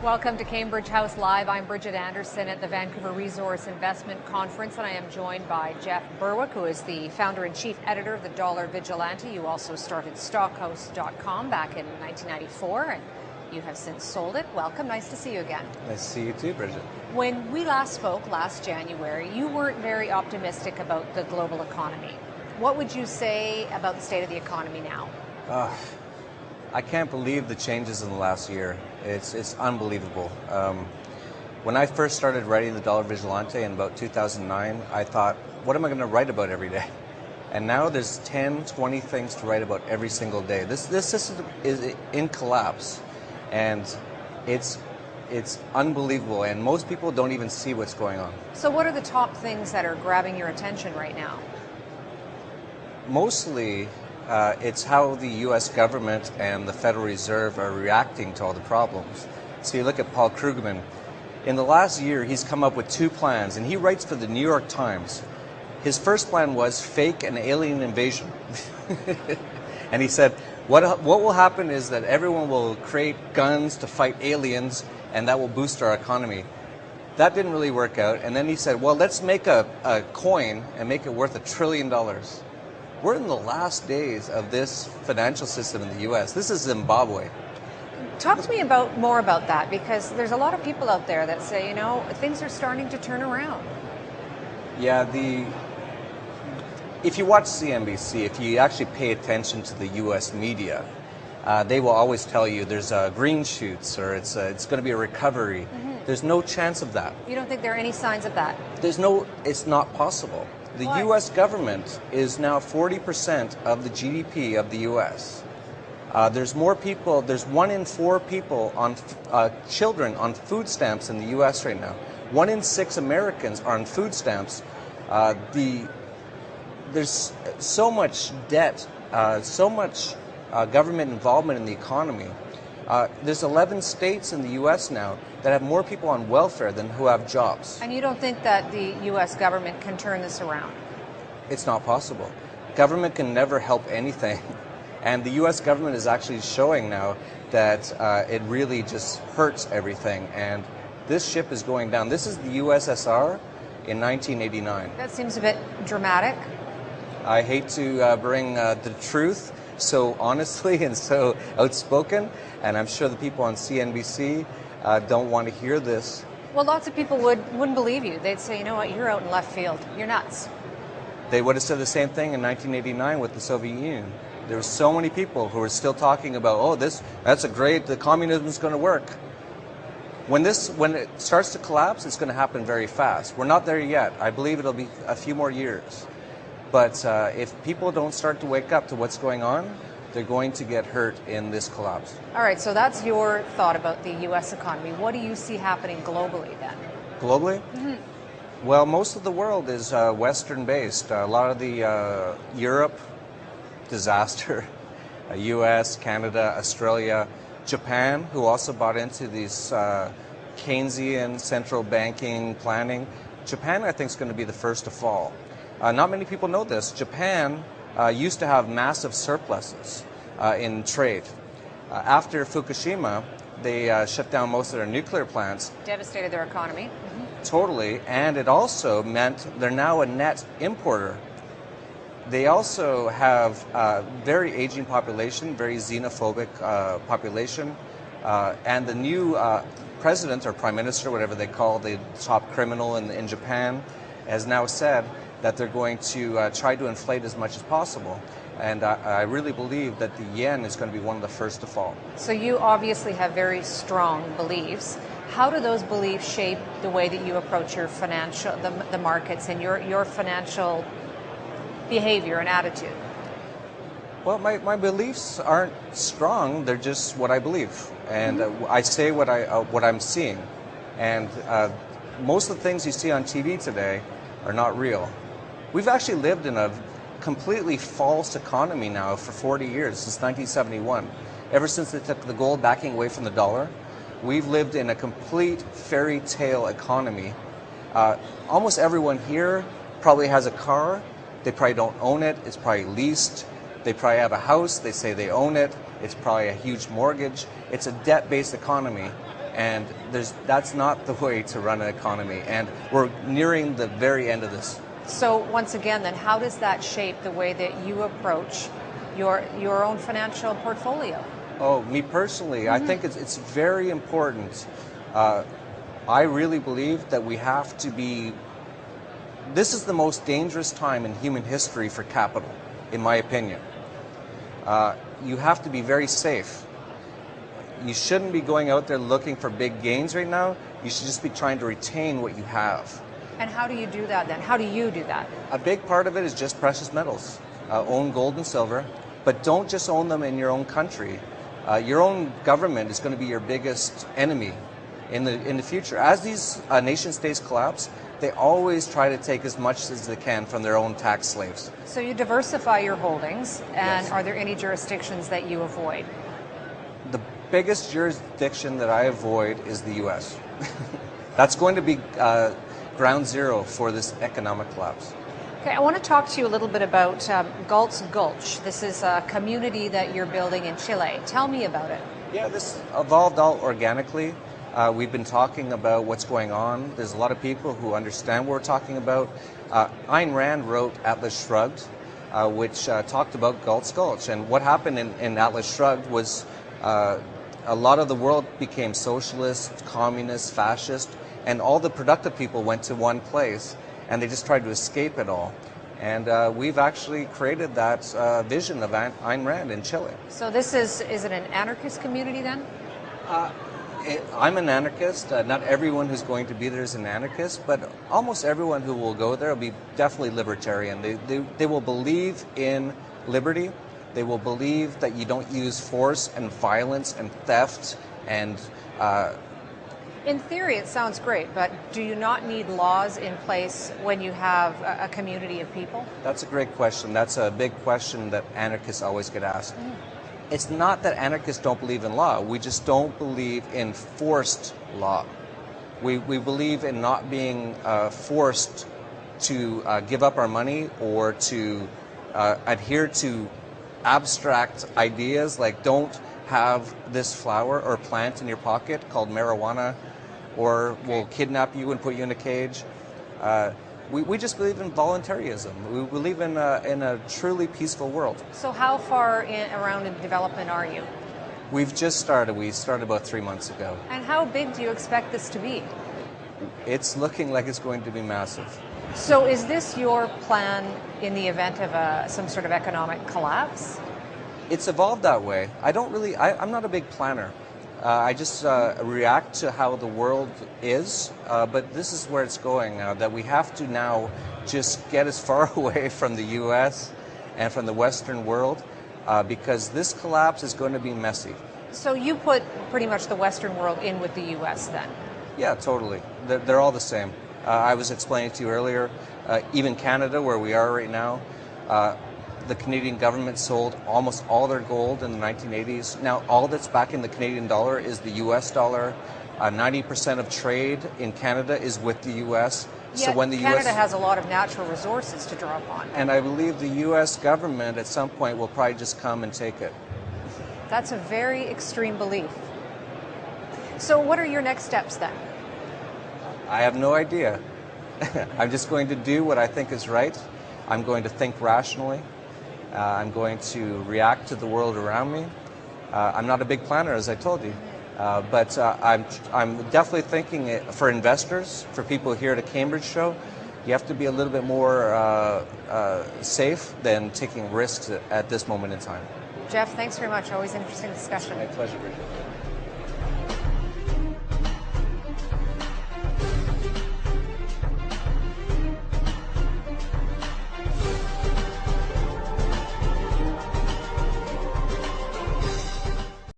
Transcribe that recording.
Welcome to Cambridge House Live. I'm Bridget Anderson at the Vancouver Resource Investment Conference, and I am joined by Jeff Berwick, who is the founder and chief editor of the Dollar Vigilante. You also started Stockhouse.com back in 1994, and you have since sold it. Welcome. Nice to see you again. Nice to see you too, Bridget. When we last spoke last January, you weren't very optimistic about the global economy. What would you say about the state of the economy now? I can't believe the changes in the last year. It's unbelievable. When I first started writing the Dollar Vigilante in about 2009, I thought, what am I going to write about every day? And now there's 10, 20 things to write about every single day. This system is in collapse, and it's unbelievable, and most people don't even see what's going on. So what are the top things that are grabbing your attention right now? Mostly, it's how the U.S. government and the Federal Reserve are reacting to all the problems. So you look at Paul Krugman. In the last year, he's come up with two plans, and he writes for the New York Times. His first plan was fake an alien invasion. And he said, what will happen is that everyone will create guns to fight aliens, and that will boost our economy. That didn't really work out. And then he said, well, let's make a coin and make it worth $1 trillion. We're in the last days of this financial system in the U.S. This is Zimbabwe. Talk to me more about that, because there's a lot of people out there that say, you know, things are starting to turn around. Yeah, if you watch CNBC, if you actually pay attention to the U.S. media, they will always tell you there's green shoots or it's going to be a recovery. Mm-hmm. There's no chance of that. You don't think there are any signs of that? It's not possible. The Why? U.S. government is now 40% of the GDP of the U.S. There's more people, there's 1 in 4 people children on food stamps in the U.S. right now. 1 in 6 Americans are on food stamps. There's so much debt, so much government involvement in the economy. There's 11 states in the U.S. now that have more people on welfare than who have jobs. And you don't think that the U.S. government can turn this around? It's not possible. Government can never help anything. And the U.S. government is actually showing now that it really just hurts everything. And this ship is going down. This is the USSR in 1989. That seems a bit dramatic. I hate to bring the truth so honestly and so outspoken, and I'm sure the people on CNBC don't want to hear this. Well, lots of people wouldn't believe you. They'd say, you know what, you're out in left field. You're nuts. They would have said the same thing in 1989 with the Soviet Union. There were so many people who were still talking about, oh, the communism's going to work. When it starts to collapse, it's going to happen very fast. We're not there yet. I believe it'll be a few more years. But if people don't start to wake up to what's going on, they're going to get hurt in this collapse. All right, so that's your thought about the U.S. economy. What do you see happening globally then? Globally? Mm-hmm. Well, most of the world is Western-based. A lot of the Europe, disaster. U.S., Canada, Australia, Japan, who also bought into these Keynesian central banking planning. Japan, I think, is going to be the first to fall. Not many people know this. Japan used to have massive surpluses in trade. After Fukushima, they shut down most of their nuclear plants. Devastated their economy. Mm-hmm. Totally, and it also meant they're now a net importer. They also have a very aging population, very xenophobic population, and the new president or prime minister, whatever they call the top criminal in Japan, has now said that they're going to try to inflate as much as possible. And I really believe that the yen is going to be one of the first to fall. So you obviously have very strong beliefs. How do those beliefs shape the way that you approach your the markets and your financial behavior and attitude? Well, my beliefs aren't strong. They're just what I believe. And I say what I'm seeing. And most of the things you see on TV today are not real. We've actually lived in a completely false economy now for 40 years, since 1971. Ever since they took the gold backing away from the dollar, we've lived in a complete fairy tale economy. Almost everyone here probably has a car. They probably don't own it. It's probably leased. They probably have a house. They say they own it. It's probably a huge mortgage. It's a debt-based economy. And that's not the way to run an economy. And we're nearing the very end of this. So once again, then, how does that shape the way that you approach your own financial portfolio? Oh, me personally, I think it's very important. I really believe that we have to be. This is the most dangerous time in human history for capital, in my opinion. You have to be very safe. You shouldn't be going out there looking for big gains right now. You should just be trying to retain what you have. And how do you do that then? How do you do that? A big part of it is just precious metals. Own gold and silver, but don't just own them in your own country. Your own government is going to be your biggest enemy in the future. As these nation states collapse, they always try to take as much as they can from their own tax slaves. So you diversify your holdings, and Yes. Are there any jurisdictions that you avoid? The biggest jurisdiction that I avoid is the U.S. That's going to be ground zero for this economic collapse. Okay, I want to talk to you a little bit about Galt's Gulch. This is a community that you're building in Chile. Tell me about it. Yeah, this evolved all organically. We've been talking about what's going on. There's a lot of people who understand what we're talking about. Ayn Rand wrote Atlas Shrugged, which talked about Galt's Gulch. And what happened in Atlas Shrugged was a lot of the world became socialist, communist, fascist, and all the productive people went to one place, and they just tried to escape it all. And we've actually created that vision of Ayn Rand in Chile. So this is it an anarchist community then? I'm an anarchist. Not everyone who's going to be there is an anarchist, but almost everyone who will go there will be definitely libertarian. They will believe in liberty. They will believe that you don't use force and violence and theft and... In theory, it sounds great, but do you not need laws in place when you have a community of people? That's a great question. That's a big question that anarchists always get asked. It's not that anarchists don't believe in law. We just don't believe in forced law. We believe in not being forced to give up our money or to adhere to abstract ideas like don't have this flower or plant in your pocket called marijuana, or we'll kidnap you and put you in a cage. We just believe in voluntarism. We believe in a truly peaceful world. So how far around in development are you? We've just started. We started about 3 months ago. And how big do you expect this to be? It's looking like it's going to be massive. So is this your plan in the event of some sort of economic collapse? It's evolved that way. I'm not a big planner. I just react to how the world is, but this is where it's going now, that we have to now just get as far away from the U.S. and from the Western world because this collapse is going to be messy. So you put pretty much the Western world in with the U.S. then? Yeah, totally. They're all the same. I was explaining to you earlier, even Canada, where we are right now, the Canadian government sold almost all their gold in the 1980s. Now, all that's backing the Canadian dollar is the U.S. dollar. 90% of trade in Canada is with the U.S. So when Canada has a lot of natural resources to draw upon. And I believe the U.S. government at some point will probably just come and take it. That's a very extreme belief. So what are your next steps then? I have no idea. I'm just going to do what I think is right. I'm going to think rationally. I'm going to react to the world around me. I'm not a big planner, as I told you, but I'm definitely thinking for investors, for people here at a Cambridge show, you have to be a little bit more safe than taking risks at this moment in time. Jeff, thanks very much. Always interesting discussion. My pleasure, Bridget.